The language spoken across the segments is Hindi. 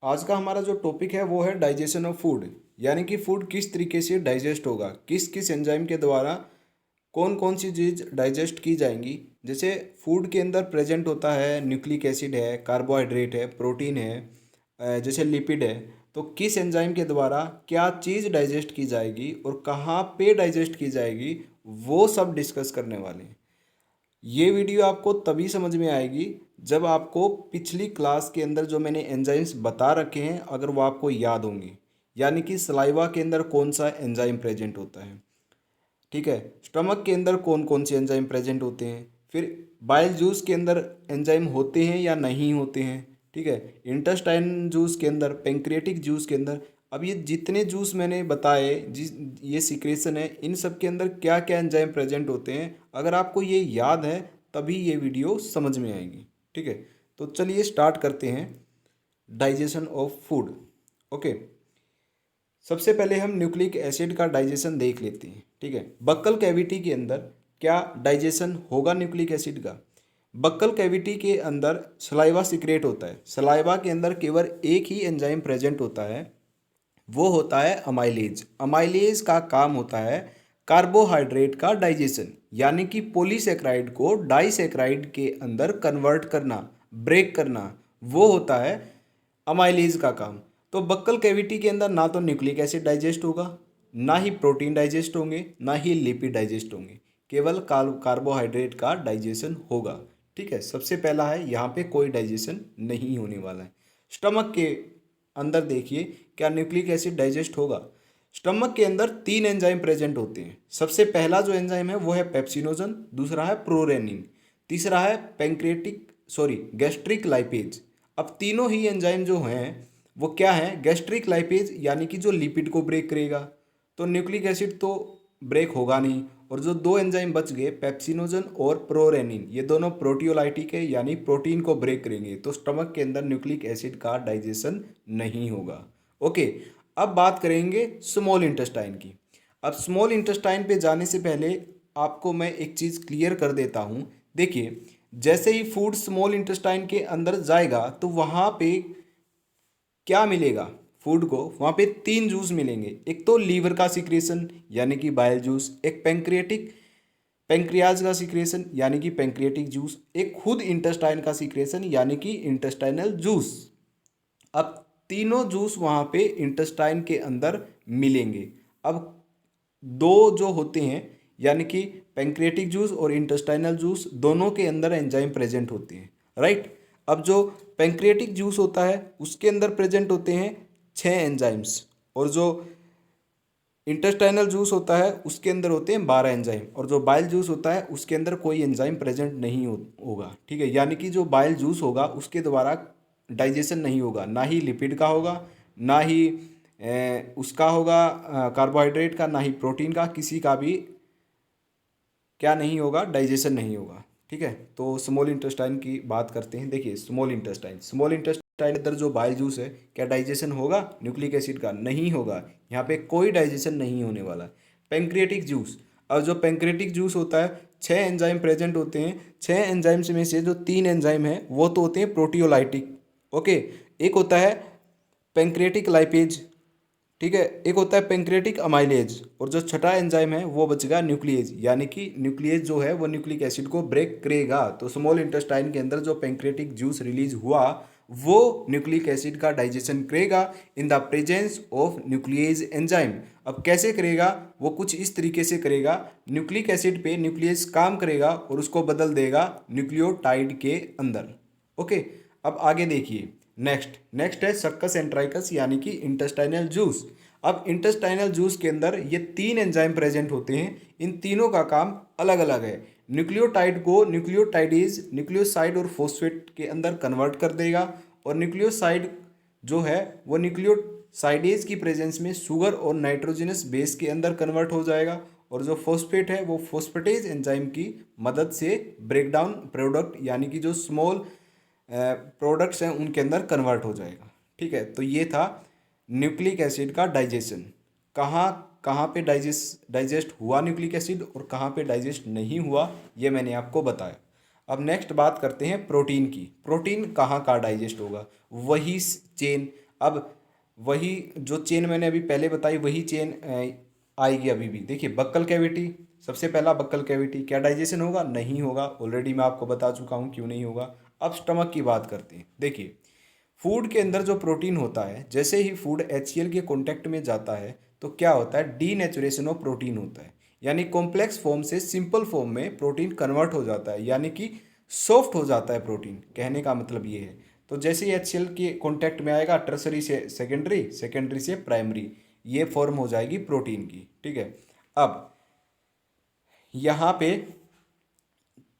आज का हमारा जो टॉपिक है वो है डाइजेशन ऑफ फूड, यानी कि फूड किस तरीके से डाइजेस्ट होगा, किस किस एंजाइम के द्वारा कौन कौन सी चीज़ डाइजेस्ट की जाएंगी। जैसे फूड के अंदर प्रेजेंट होता है न्यूक्लिक एसिड है, कार्बोहाइड्रेट है, प्रोटीन है, जैसे लिपिड है। तो किस एंजाइम के द्वारा क्या चीज़ डाइजेस्ट की जाएगी और कहाँ पे डाइजेस्ट की जाएगी, वो सब डिस्कस करने वाले हैं। ये वीडियो आपको तभी समझ में आएगी जब आपको पिछली क्लास के अंदर जो मैंने एंजाइम्स बता रखे हैं अगर वो आपको याद होंगे, यानी कि सलाइवा के अंदर कौन सा एंजाइम प्रेजेंट होता है, ठीक है, स्टमक के अंदर कौन कौन से एंजाइम प्रेजेंट होते हैं, फिर बाइल जूस के अंदर एंजाइम होते हैं या नहीं होते हैं, ठीक है, इंटेस्टाइन जूस के अंदर, पेंक्रियाटिक जूस के अंदर। अब ये जितने जूस मैंने बताए, जिस ये सिक्रेशन है, इन सब के अंदर क्या क्या एंजाइम प्रेजेंट होते हैं, अगर आपको ये याद है तभी ये वीडियो समझ में आएगी। ठीक है, तो चलिए स्टार्ट करते हैं डाइजेशन ऑफ फूड। ओके, सबसे पहले हम न्यूक्लिक एसिड का डाइजेशन देख लेते हैं। ठीक है, बक्कल कैविटी के अंदर क्या डाइजेशन होगा न्यूक्लिक एसिड का? बक्कल कैविटी के अंदर सलाइवा सिक्रेट होता है। सलाइवा के अंदर केवल एक ही एंजाइम प्रेजेंट होता है, वो होता है अमाइलेज। अमाइलेज का काम होता है कार्बोहाइड्रेट का डाइजेशन, यानी कि पॉलीसेक्राइड को डाइसेक्राइड के अंदर कन्वर्ट करना, ब्रेक करना, वो होता है अमाइलेज का काम। तो बक्कल कैविटी के अंदर ना तो न्यूक्लिक एसिड डाइजेस्ट होगा, ना ही प्रोटीन डाइजेस्ट होंगे, ना ही लिपिड डाइजेस्ट होंगे, केवल कार्बोहाइड्रेट का डाइजेशन होगा। ठीक है, सबसे पहला है यहाँ पे कोई डाइजेशन नहीं होने वाला है। स्टमक के अंदर देखिए क्या न्यूक्लिक एसिड डाइजेस्ट होगा? स्टमक के अंदर तीन एंजाइम प्रेजेंट होते हैं। सबसे पहला जो एंजाइम है वो है पेप्सिनोजन, दूसरा है प्रोरेनिन, तीसरा है गैस्ट्रिक लाइपेज। अब तीनों ही एंजाइम जो हैं वो क्या है? गैस्ट्रिक लाइपेज, यानी कि जो लिपिड को ब्रेक करेगा। तो न्यूक्लिक एसिड तो ब्रेक होगा नहीं, और जो दो एंजाइम बच गए पेप्सिनोजन और प्रोरेनिन, ये दोनों प्रोटियोलाइटिक है, यानी प्रोटीन को ब्रेक करेंगे। तो स्टमक के अंदर न्यूक्लिक एसिड का डाइजेशन नहीं होगा। ओके, अब बात करेंगे स्मॉल इंटेस्टाइन की। अब स्मॉल इंटेस्टाइन पे जाने से पहले आपको मैं एक चीज़ क्लियर कर देता हूँ। देखिए, जैसे ही फूड स्मॉल इंटेस्टाइन के अंदर जाएगा तो वहाँ पे क्या मिलेगा? फूड को वहाँ पे तीन जूस मिलेंगे। एक तो लीवर का सिक्रेशन यानी कि बाइल जूस, एक पेंक्रियाज का सिक्रेशन यानी कि पेंक्रियाटिक जूस, एक खुद इंटेस्टाइन का सिक्रेशन यानी कि इंटेस्टाइनल जूस। अब तीनों जूस वहाँ पे इंटेस्टाइन के अंदर मिलेंगे। अब दो जो होते हैं यानी कि पेंक्रियाटिक जूस और इंटेस्टाइनल जूस, दोनों के अंदर एंजाइम प्रेजेंट होते हैं, राइट। अब जो पेंक्रियाटिक जूस होता है उसके अंदर प्रेजेंट होते हैं 6 एंजाइम्स, और जो इंटेस्टाइनल जूस होता है उसके अंदर होते हैं 12 एंजाइम, और जो बाइल जूस होता है उसके अंदर कोई एंजाइम प्रेजेंट नहीं होगा। ठीक है, यानी कि जो बाइल जूस होगा उसके द्वारा डाइजेशन नहीं होगा, ना ही लिपिड का होगा, ना ही उसका होगा कार्बोहाइड्रेट का, ना ही प्रोटीन का, किसी का भी क्या नहीं होगा? डाइजेशन नहीं होगा। ठीक है, तो स्मॉल इंटेस्टाइन की बात करते हैं। देखिए, स्मॉल इंटेस्टाइन अंदर जो बाइल जूस है, क्या डाइजेशन होगा न्यूक्लिक एसिड का? नहीं होगा, यहाँ पे कोई डाइजेशन नहीं होने वाला। पेंक्रियाटिक जूस, और जो पेंक्रियाटिक जूस होता है 6 एंजाइम प्रेजेंट होते हैं। 6 एंजाइम्स में से जो 3 एंजाइम हैं वो तो होते हैं प्रोटियोलाइटिक। ओके, एक होता है पेंक्रियाटिक लाइपेज, ठीक है, एक होता है पेंक्रियाटिक अमाइलेज, और जो छठा एंजाइम है वो बचेगा न्यूक्लिएज, यानी कि न्यूक्लिएज जो है वो न्यूक्लिक एसिड को ब्रेक करेगा। तो स्मॉल इंटेस्टाइन के अंदर जो पेंक्रियाटिक जूस रिलीज हुआ वो न्यूक्लिक एसिड का डाइजेशन करेगा in the presence of nuclease enzyme. अब कैसे करेगा? वो कुछ इस तरीके से करेगा, न्यूक्लिक एसिड पे न्यूक्लियस काम करेगा और उसको बदल देगा न्यूक्लियोटाइड के अंदर। ओके, अब आगे देखिए, नेक्स्ट है सक्कस एंट्राइकस यानी कि इंटेस्टाइनल जूस। अब इंटेस्टाइनल जूस के अंदर ये 3 एंजाइम प्रेजेंट होते हैं। इन तीनों का काम अलग अलग है। न्यूक्लियोटाइड को न्यूक्लियोटाइडेज न्यूक्लियोसाइड और फॉस्फेट के अंदर कन्वर्ट कर देगा, और न्यूक्लियोसाइड जो है वो न्यूक्लियोसाइडेज की प्रेजेंस में शुगर और नाइट्रोजनस बेस के अंदर कन्वर्ट हो जाएगा, और जो फॉस्फेट है वो फॉस्फेटेज एंजाइम की मदद से ब्रेकडाउन प्रोडक्ट यानी कि जो स्मॉल प्रोडक्ट्स हैं उनके अंदर कन्वर्ट हो जाएगा। ठीक है, तो ये था न्यूक्लिक एसिड का डाइजेशन। कहाँ कहाँ पे डाइजेस्ट हुआ न्यूक्लिक एसिड और कहाँ पे डाइजेस्ट नहीं हुआ, ये मैंने आपको बताया। अब नेक्स्ट बात करते हैं प्रोटीन की। प्रोटीन कहाँ डाइजेस्ट होगा? वही चेन, अब वही जो चेन मैंने अभी पहले बताई वही चेन आएगी अभी भी। देखिए बक्कल कैविटी, सबसे पहला बक्कल कैविटी, क्या डाइजेशन होगा? नहीं होगा, ऑलरेडी मैं आपको बता चुका हूँ क्यों नहीं होगा। अब स्टमक की बात करते हैं। देखिए फूड के अंदर जो प्रोटीन होता है, जैसे ही फूड HCl के कांटेक्ट में जाता है तो क्या होता है? डीनेचुरेशन ऑफ प्रोटीन होता है, यानी कॉम्प्लेक्स फॉर्म से सिंपल फॉर्म में प्रोटीन कन्वर्ट हो जाता है, यानी कि सॉफ्ट हो जाता है प्रोटीन। कहने का मतलब ये है। तो जैसे ही HCl के कांटेक्ट में आएगा, टर्सरी से सेकेंडरी, सेकेंडरी से प्राइमरी, ये फॉर्म हो जाएगी प्रोटीन की। ठीक है। अब यहाँ पे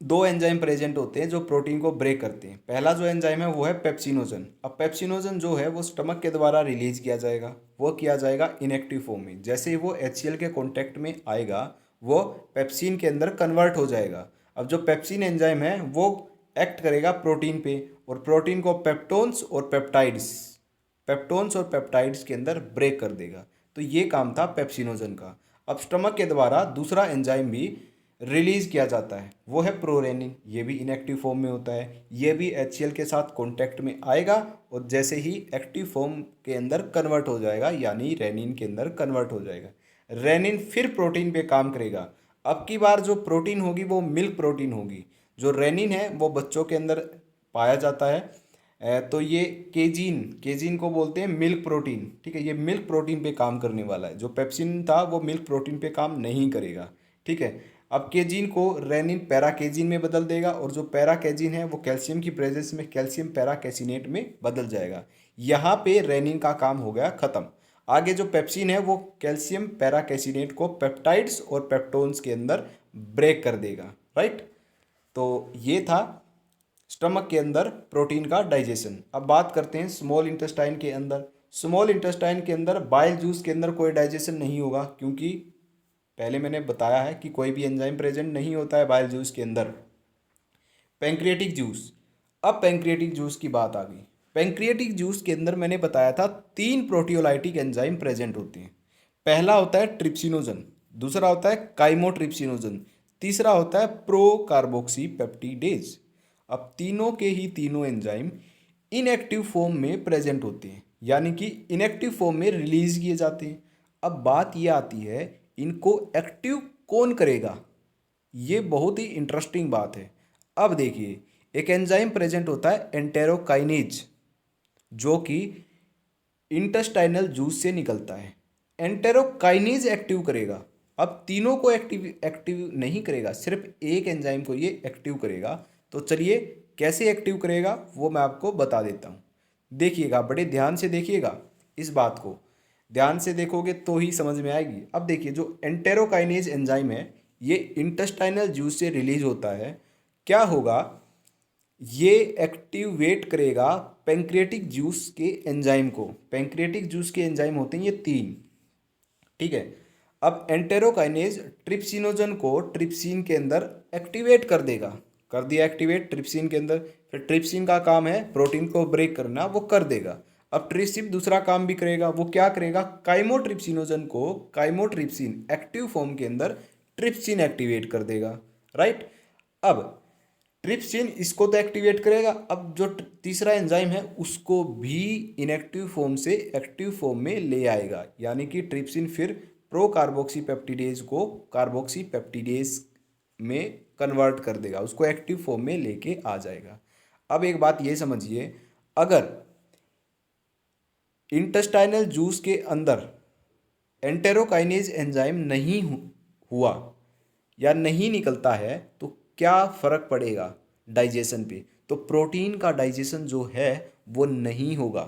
दो एंजाइम प्रेजेंट होते हैं जो प्रोटीन को ब्रेक करते हैं। पहला जो एंजाइम है वो है पेप्सिनोजन। अब पेप्सिनोजन जो है वो स्टमक के द्वारा रिलीज किया जाएगा, वो किया जाएगा इनएक्टिव फॉर्म में। जैसे ही वो HCl के कांटेक्ट में आएगा वो पेप्सिन के अंदर कन्वर्ट हो जाएगा। अब जो पेप्सिन एंजाइम है वो एक्ट करेगा प्रोटीन पे, और प्रोटीन को पेप्टोन्स और पेप्टाइड्स के अंदर ब्रेक कर देगा। तो ये काम था पेप्सिनोजन का। अब स्टमक के द्वारा दूसरा एंजाइम भी रिलीज किया जाता है, वो है प्रोरेनिन। ये भी इनएक्टिव फॉर्म में होता है, ये भी HCl के साथ कॉन्टैक्ट में आएगा और जैसे ही एक्टिव फॉर्म के अंदर कन्वर्ट हो जाएगा, यानी रेनिन के अंदर कन्वर्ट हो जाएगा। रेनिन फिर प्रोटीन पे काम करेगा। अब की बार जो प्रोटीन होगी वो मिल्क प्रोटीन होगी। जो रेनिन है वो बच्चों के अंदर पाया जाता है। तो ये केजीन, केजीन को बोलते हैं मिल्क प्रोटीन। ठीक है, ये मिल्क प्रोटीन पे काम करने वाला है। जो पेप्सिन था वो मिल्क प्रोटीन पे काम नहीं करेगा। ठीक है। अब केजीन को रेनिन पैराकेजीन में बदल देगा, और जो पैराकेजीन है वो कैल्शियम की प्रेजेंस में कैल्शियम पैराकेसिनेट में बदल जाएगा। यहाँ पे रेनिन का काम हो गया खत्म। आगे जो पेप्सिन है वो कैल्शियम पैराकेसिनेट को पेप्टाइड्स और पेप्टोन्स के अंदर ब्रेक कर देगा। राइट। तो ये था स्टमक के अंदर प्रोटीन का डाइजेशन। अब बात करते हैं स्मॉल इंटेस्टाइन के अंदर। स्मॉल इंटेस्टाइन के अंदर बाइल जूस के अंदर कोई डाइजेशन नहीं होगा, क्योंकि पहले मैंने बताया है कि कोई भी एंजाइम प्रेजेंट नहीं होता है बाइल जूस के अंदर। Pancreatic juice. अब पैंक्रियाटिक जूस की बात आ गई। पैंक्रियाटिक जूस के अंदर मैंने बताया था 3 प्रोटियोलाइटिक एंजाइम प्रेजेंट होते हैं। पहला होता है ट्रिप्सिनोजन, दूसरा होता है काइमोट्रिप्सिनोजन, तीसरा होता है प्रो कार्बोक्सी पेप्टिडेज। अब तीनों के ही तीनों एंजाइम इनएक्टिव फॉर्म में प्रेजेंट होते हैं, यानी कि इनएक्टिव फॉर्म में रिलीज किए जाते हैं। अब बात यह आती है, इनको एक्टिव कौन करेगा? ये बहुत ही इंटरेस्टिंग बात है। अब देखिए एक एंजाइम प्रेजेंट होता है एंटेरोकाइनेज, जो कि इंटेस्टाइनल जूस से निकलता है। एंटेरोकाइनेज एक्टिव करेगा। अब तीनों को एक्टिव एक्टिव नहीं करेगा, सिर्फ एक एंजाइम को ये एक्टिव करेगा। तो चलिए कैसे एक्टिव करेगा वो मैं आपको बता देता हूँ। देखिएगा, बड़े ध्यान से देखिएगा, इस बात को ध्यान से देखोगे तो ही समझ में आएगी। अब देखिए जो एंटेरोकाइनेज एंजाइम है ये इंटेस्टाइनल जूस से रिलीज होता है। क्या होगा? ये एक्टिवेट करेगा पैंक्रियाटिक जूस के एंजाइम को। पैंक्रियाटिक जूस के एंजाइम होते हैं ये 3। ठीक है। अब एंटेरोकाइनेज ट्रिप्सिनोजन को ट्रिप्सिन के अंदर एक्टिवेट कर देगा। कर दिया एक्टिवेट ट्रिप्सिन के अंदर। फिर ट्रिप्सिन का काम है प्रोटीन को ब्रेक करना, वो कर देगा। अब ट्रिप्सिन दूसरा काम भी करेगा, वो क्या करेगा? काइमोट्रिप्सिनोजन को काइमोट्रिप्सिन एक्टिव फॉर्म के अंदर ट्रिप्सिन एक्टिवेट कर देगा। राइट। अब ट्रिप्सिन इसको तो एक्टिवेट करेगा, अब जो तीसरा एंजाइम है उसको भी इनएक्टिव फॉर्म से एक्टिव फॉर्म में ले आएगा, यानी कि ट्रिप्सिन फिर प्रो कार्बोक्सी पेप्टिडेज को कार्बोक्सी पेप्टिडेज में कन्वर्ट कर देगा, उसको एक्टिव फॉर्म में लेके आ जाएगा। अब एक बात ये समझिए, अगर इंटेस्टाइनल जूस के अंदर एंटेरोकाइनेज एंजाइम नहीं हुआ या नहीं निकलता है तो क्या फर्क पड़ेगा डाइजेशन पे? तो प्रोटीन का डाइजेशन जो है वो नहीं होगा।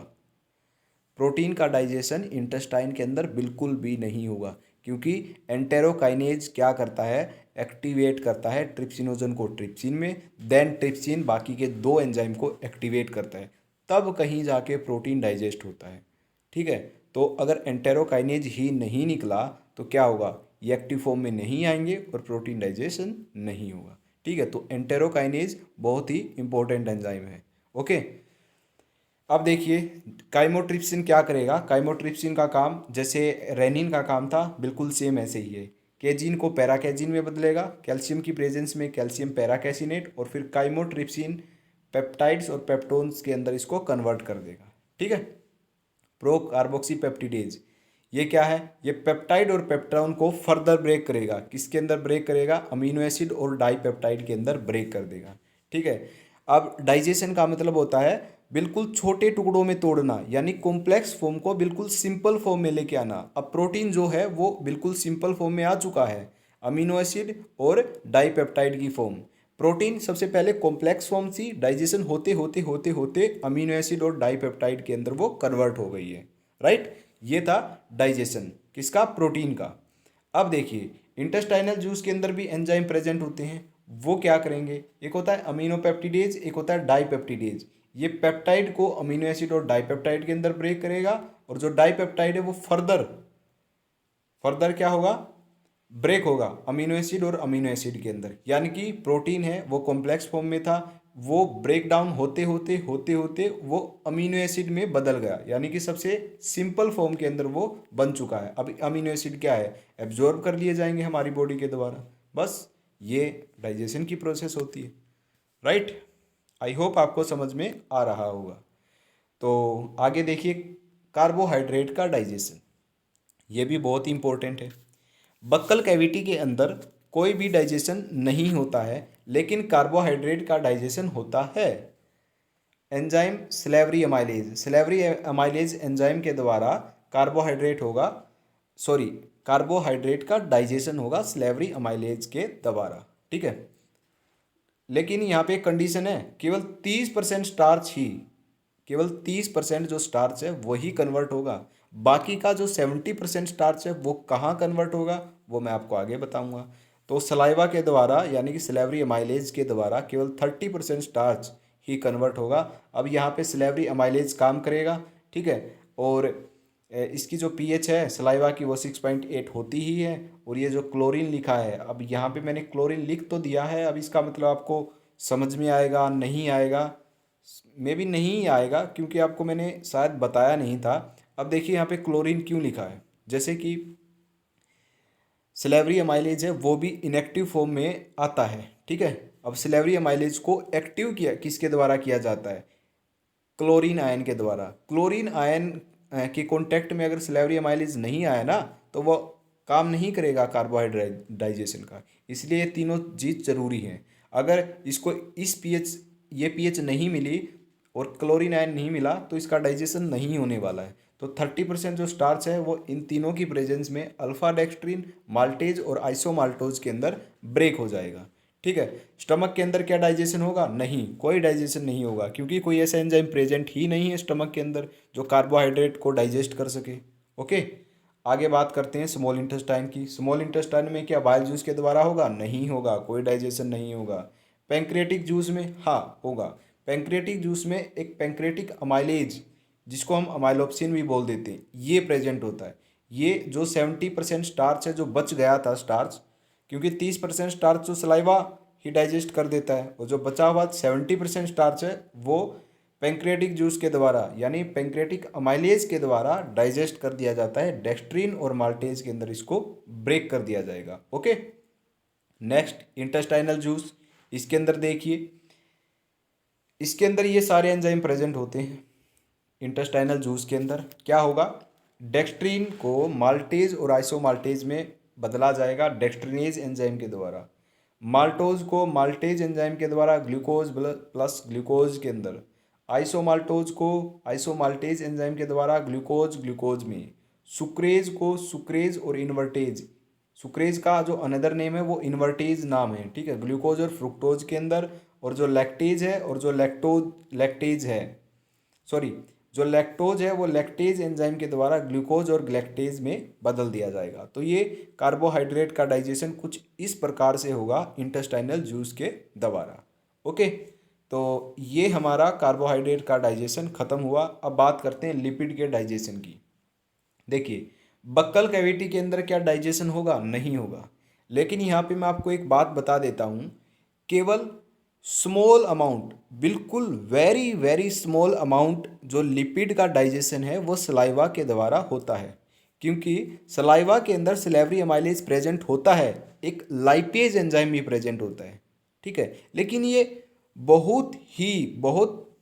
प्रोटीन का डाइजेशन इंटेस्टाइन के अंदर बिल्कुल भी नहीं होगा, क्योंकि एंटेरोकाइनेज क्या करता है? एक्टिवेट करता है ट्रिप्सिनोजन को ट्रिप्सिन में, देन ट्रिप्सिन बाकी के 2 एंजाइम को एक्टिवेट करता है, तब कहीं जाके प्रोटीन डाइजेस्ट होता है। ठीक है। तो अगर एंटेरोकाइनेज ही नहीं निकला तो क्या होगा? ये एक्टिव फॉर्म में नहीं आएंगे और प्रोटीन डाइजेशन नहीं होगा। ठीक है। तो एंटेरोकाइनेज बहुत ही इंपॉर्टेंट एंजाइम है। ओके। अब देखिए काइमोट्रिप्सिन क्या करेगा। काइमोट्रिप्सिन का काम जैसे रेनिन का काम था बिल्कुल सेम ऐसे ही है। केजीन को पैराकेजीन में बदलेगा, कैल्शियम की प्रेजेंस में कैल्शियम पैराकेसिनेट, और फिर काइमोट्रिप्सिन पेप्टाइड्स और पेप्टोन्स के अंदर इसको कन्वर्ट कर देगा। ठीक है। Pro carboxypeptidase. ये क्या है? ये पेप्टाइड और पेप्टोन को फर्दर ब्रेक करेगा। किसके अंदर ब्रेक करेगा? अमीनो एसिड और डाईपेप्टाइड के अंदर ब्रेक कर देगा। ठीक है। अब डाइजेशन का मतलब होता है बिल्कुल छोटे टुकड़ों में तोड़ना, यानी कॉम्प्लेक्स फॉर्म को बिल्कुल सिंपल फॉर्म में लेके आना। अब प्रोटीन जो है वो बिल्कुल सिंपल फॉर्म में आ चुका है, अमीनो एसिड और डाईपेप्टाइड की फॉर्म। प्रोटीन सबसे पहले कॉम्प्लेक्स फॉर्म थी, डाइजेशन होते होते होते होते अमीनो एसिड और डाईपेप्टाइड के अंदर वो कन्वर्ट हो गई है। राइट, ये था डाइजेशन किसका? प्रोटीन का। अब देखिए इंटेस्टाइनल जूस के अंदर भी एंजाइम प्रेजेंट होते हैं। वो क्या करेंगे? एक होता है अमीनोपेप्टिडेज, एक होता है डाईपेप्टिडेज। ये पेप्टाइड को अमीनो एसिड और डाईपेप्टाइड के अंदर ब्रेक करेगा, और जो डाईपेप्टाइड है वो फर्दर फर्दर क्या होगा? ब्रेक होगा अमीनो एसिड और अमीनो एसिड के अंदर। यानी कि प्रोटीन है वो कॉम्प्लेक्स फॉर्म में था, वो ब्रेक डाउन होते होते होते होते वो अमीनो एसिड में बदल गया, यानी कि सबसे सिंपल फॉर्म के अंदर वो बन चुका है। अब अमीनो एसिड क्या है? एब्जॉर्ब कर लिए जाएंगे हमारी बॉडी के द्वारा। बस ये डाइजेशन की प्रोसेस होती है। राइट, आई होप आपको समझ में आ रहा होगा। तो आगे देखिए कार्बोहाइड्रेट का डाइजेशन, ये भी बहुत इंपॉर्टेंट है। बक्कल कैविटी के अंदर कोई भी डाइजेशन नहीं होता है, लेकिन कार्बोहाइड्रेट का डाइजेशन होता है। Enzyme slavery amylase, slavery amylase enzyme के द्वारा कार्बोहाइड्रेट होगा, सॉरी कार्बोहाइड्रेट का डाइजेशन होगा स्लेवरी अमाइलेज के द्वारा। ठीक है, लेकिन यहाँ पे एक कंडीशन है, केवल 30% स्टार्च ही, केवल 30% जो स्टार्च है वही कन्वर्ट होगा। बाकी का जो 70% स्टार्च है वो कहाँ कन्वर्ट होगा, वो मैं आपको आगे बताऊंगा। तो सलाइवा के द्वारा यानी कि स्लेवरी अमाइलेज के द्वारा केवल 30% स्टार्च ही कन्वर्ट होगा। अब यहाँ पे स्लेवरी अमाइलेज काम करेगा। ठीक है, और इसकी जो पीएच है सलाइवा की वो 6.8 होती ही है। और ये जो क्लोरीन लिखा है, अब यहाँ पे मैंने क्लोरीन लिख तो दिया है, अब इसका मतलब आपको समझ में आएगा नहीं आएगा? मे भी नहीं आएगा, क्योंकि आपको मैंने शायद बताया नहीं था। अब देखिए यहाँ पे क्लोरीन क्यों लिखा है, जैसे कि स्लेवरी अमाइलेज है वो भी इनएक्टिव फॉर्म में आता है। ठीक है, अब स्लेवरी अमाइलेज को एक्टिव किया किसके द्वारा किया जाता है? क्लोरीन आयन के द्वारा। क्लोरीन आयन के कांटेक्ट में अगर स्लेवरी अमाइलेज नहीं आया ना, तो वो काम नहीं करेगा कार्बोहाइड्रेट डाइजेशन का। इसलिए ये तीनों चीज़ जरूरी हैं। अगर इसको इस पीएच ये पीएच नहीं मिली और क्लोरीन आयन नहीं मिला तो इसका डाइजेशन नहीं होने वाला है। तो 30% जो स्टार्च है वो इन तीनों की प्रेजेंस में अल्फा डेक्सट्रिन, माल्टेज और आइसोमाल्टोज के अंदर ब्रेक हो जाएगा। ठीक है, स्टमक के अंदर क्या डाइजेशन होगा? नहीं, कोई डाइजेशन नहीं होगा, क्योंकि कोई ऐसा एंजाइम प्रेजेंट ही नहीं है स्टमक के अंदर जो कार्बोहाइड्रेट को डाइजेस्ट कर सके। ओके, आगे बात करते हैं स्मॉल इंटेस्टाइन की। स्मॉल इंटेस्टाइन में क्या बाइल जूस के द्वारा होगा? नहीं होगा, कोई डाइजेशन नहीं होगा। पैंक्रियाटिक जूस में हाँ होगा। पैंक्रियाटिक जूस में एक पैंक्रियाटिक अमाइलेज, जिसको हम अमाइलोप्सिन भी बोल देते हैं, ये प्रेजेंट होता है। ये जो 70% स्टार्च है जो बच गया था स्टार्च, क्योंकि 30% स्टार्च जो सलाइवा ही डाइजेस्ट कर देता है, और जो बचा हुआ 70% स्टार्च है वो पैंक्रियाटिक जूस के द्वारा यानी पैंक्रियाटिक अमाइलेज के द्वारा डाइजेस्ट कर दिया जाता है। डेक्स्ट्रिन और माल्टेज के अंदर इसको ब्रेक कर दिया जाएगा। Okay, next intestinal juice. इसके अंदर देखिए, इसके अंदर ये सारे एंजाइम प्रेजेंट होते हैं। इंटेस्टाइनल जूस के अंदर क्या होगा? डेक्स्ट्रिन को माल्टेज और आइसोमाल्टेज में बदला जाएगा डेक्स्ट्रिनेज एंजाइम के द्वारा। माल्टोज को माल्टेज एंजाइम के द्वारा ग्लूकोज प्लस ग्लूकोज के अंदर। आइसोमाल्टोज को आइसोमाल्टेज एंजाइम के द्वारा ग्लूकोज ग्लूकोज में। सुक्रेज को सुक्रेज और इन्वर्टेज, सुक्रेज का जो अनदर नेम है वो इन्वर्टेज नाम है। ठीक है, ग्लूकोज और फ्रुक्टोज के अंदर। और जो लैक्टेज है और जो लैक्टेज है, सॉरी जो लैक्टोज है वो लैक्टेज एंजाइम के द्वारा ग्लूकोज और ग्लैक्टेज में बदल दिया जाएगा। तो ये कार्बोहाइड्रेट का डाइजेशन कुछ इस प्रकार से होगा इंटेस्टाइनल जूस के द्वारा। ओके, तो ये हमारा कार्बोहाइड्रेट का डाइजेशन खत्म हुआ। अब बात करते हैं लिपिड के डाइजेशन की। देखिए बक्कल कैविटी के अंदर क्या डाइजेशन होगा? नहीं होगा। लेकिन यहाँ पे मैं आपको एक बात बता देता हूँ, केवल स्मॉल अमाउंट, बिल्कुल वेरी वेरी स्मॉल अमाउंट जो लिपिड का डाइजेशन है वो सलाइवा के द्वारा होता है, क्योंकि सलाइवा के अंदर सिलेवरी अमाइलेज प्रेजेंट होता है, एक लाइपेज एंजाइम भी प्रेजेंट होता है। ठीक है, लेकिन ये बहुत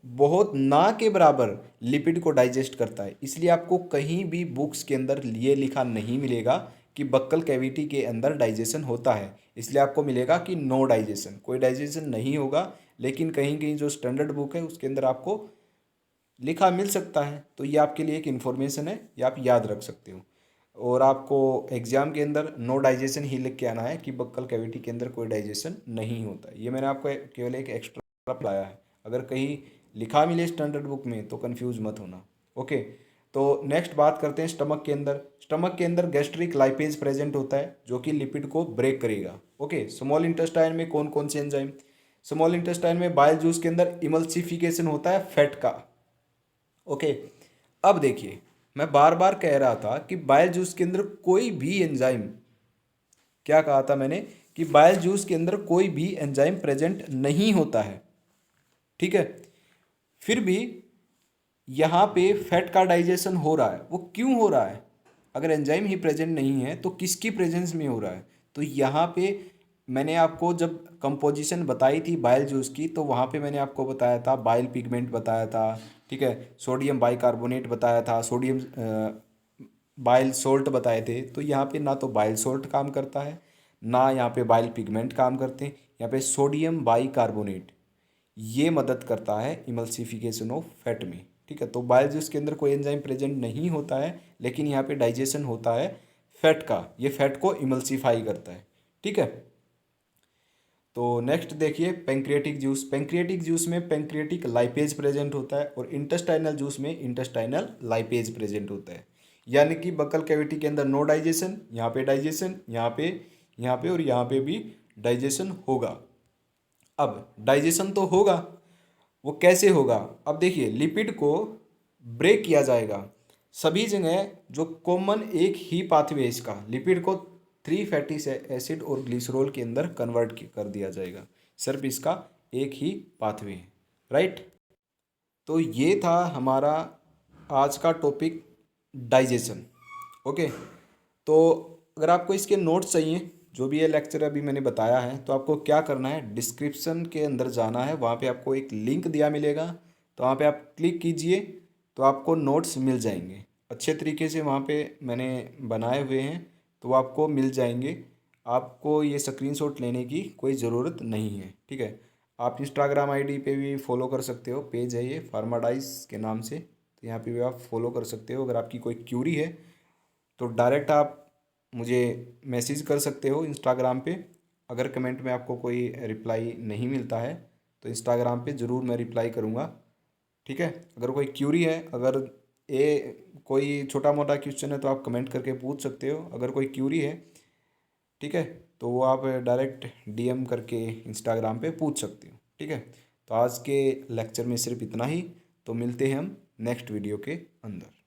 बहुत ना के बराबर लिपिड को डाइजेस्ट करता है। इसलिए आपको कहीं भी बुक्स के अंदर ये लिखा नहीं मिलेगा कि बक्कल कैविटी के अंदर डाइजेशन होता है। इसलिए आपको मिलेगा कि नो डाइजेशन, कोई डाइजेशन नहीं होगा। लेकिन कहीं कहीं जो स्टैंडर्ड बुक है उसके अंदर आपको लिखा मिल सकता है। तो ये आपके लिए एक इन्फॉर्मेशन है, ये आप याद रख सकते हो। और आपको एग्जाम के अंदर नो डाइजेशन ही लिख के आना है कि बक्कल कैविटी के अंदर कोई डाइजेशन नहीं होता। ये मैंने आपको केवल एक एक्स्ट्रा लाया है। अगर कहीं लिखा मिले स्टैंडर्ड बुक में तो कंफ्यूज मत होना। ओके, तो नेक्स्ट बात करते हैं स्टमक के अंदर। स्टमक के अंदर गैस्ट्रिक लाइपेज प्रेजेंट होता है जो कि लिपिड को ब्रेक करेगा। ओके, स्मॉल इंटेस्टाइन में कौन कौन से एंजाइम? स्मॉल इंटेस्टाइन में बाइल जूस के अंदर इमल्सिफिकेशन होता है फैट का। ओके, अब देखिए मैं बार बार कह रहा था कि बाइल जूस के अंदर कोई भी एंजाइम, क्या कहा था मैंने कि बाइल जूस के अंदर कोई भी एंजाइम प्रेजेंट नहीं होता है। ठीक है, फिर भी यहाँ पे फैट का डाइजेशन हो रहा है। वो क्यों हो रहा है? अगर एंजाइम ही प्रेजेंट नहीं है तो किसकी प्रेजेंस में हो रहा है? तो यहाँ पे मैंने आपको जब कंपोजिशन बताई थी बाइल जूस की, तो वहाँ पे मैंने आपको बताया था बाइल पिगमेंट बताया था। ठीक है, सोडियम बाइकार्बोनेट बताया था, सोडियम बाइल सोल्ट बताए थे। तो यहाँ पे ना तो बाइल सोल्ट काम करता है, ना यहाँ पे बाइल पिगमेंट काम करते हैं। यहाँ पे सोडियम बाइकार्बोनेट ये मदद करता है इमल्सिफिकेशन ऑफ फैट में। ठीक है, तो बाइल जूस के अंदर कोई एंजाइम प्रेजेंट नहीं होता है, लेकिन यहाँ पे डाइजेशन होता है फैट का। ये फैट को इमल्सिफाई करता है। ठीक है, तो नेक्स्ट देखिए पेंक्रियाटिक जूस। पेंक्रियाटिक जूस में पेंक्रियाटिक लाइपेज प्रेजेंट होता है और इंटेस्टाइनल जूस में इंटेस्टाइनल लाइपेज प्रेजेंट होता है। यानी कि बक्कल कैविटी के अंदर नो डाइजेशन, यहाँ पे डाइजेशन, यहाँ पे और यहाँ पे भी डाइजेशन होगा। अब डाइजेशन तो होगा, वो कैसे होगा? अब देखिए लिपिड को ब्रेक किया जाएगा सभी जगह। जो कॉमन एक ही पाथवे इसका, लिपिड को 3 फैटी एसिड और ग्लिसरॉल के अंदर कन्वर्ट कर दिया जाएगा। सिर्फ इसका एक ही पाथवे है। राइट, तो ये था हमारा आज का टॉपिक डाइजेशन। ओके, तो अगर आपको इसके नोट्स चाहिए, जो भी ये लेक्चर अभी मैंने बताया है, तो आपको क्या करना है, डिस्क्रिप्शन के अंदर जाना है। वहाँ पे आपको एक लिंक दिया मिलेगा, तो वहाँ पे आप क्लिक कीजिए तो आपको नोट्स मिल जाएंगे। अच्छे तरीके से वहाँ पे मैंने बनाए हुए हैं, तो वो आपको मिल जाएंगे। आपको ये स्क्रीनशॉट लेने की कोई ज़रूरत नहीं है। ठीक है, आप इंस्टाग्राम आईडी पे भी फॉलो कर सकते हो, पेज है ये फार्माडाइज के नाम से, तो यहाँ पे भी आप फॉलो कर सकते हो। अगर आपकी कोई क्यूरी है तो डायरेक्ट आप मुझे मैसेज कर सकते हो इंस्टाग्राम पे। अगर कमेंट में आपको कोई रिप्लाई नहीं मिलता है तो इंस्टाग्राम पे ज़रूर मैं रिप्लाई करूँगा। ठीक है, अगर कोई क्यूरी है, अगर ये कोई छोटा मोटा क्वेश्चन है तो आप कमेंट करके पूछ सकते हो। अगर कोई क्यूरी है, ठीक है, तो वो आप डायरेक्ट डीएम करके इंस्टाग्राम पे पूछ सकते हो। ठीक है, तो आज के लेक्चर में सिर्फ इतना ही। तो मिलते हैं हम नेक्स्ट वीडियो के अंदर।